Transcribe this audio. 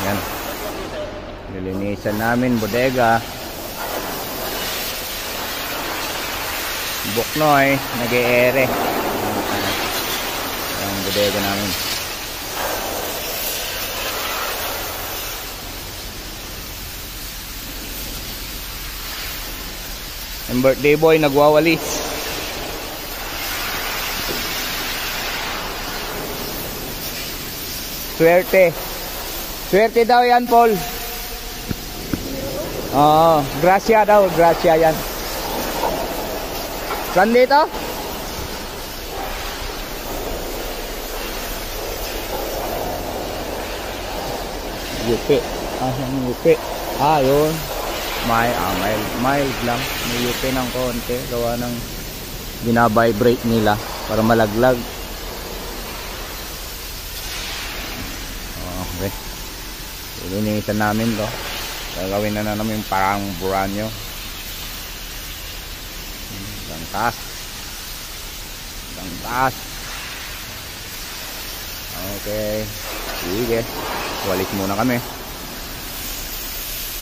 Yan. Nilinisan namin bodega. Buknoy, nag-e-ere. Ang bodega namin. Ang birthday boy nagwawalis. Swerte. Swerte daw yan, Paul. Oo, gracia daw, gracia yan. Saan dito? Yupi. Yung yupi. Yun. Mild lang. May yupi ng konti. Gawa ng binabibrate nila para malaglag. Okay. Ilinisan namin to. Gagawin na namin parang buranyo. Hanggang taas. Okay. Sige. Walis muna kami.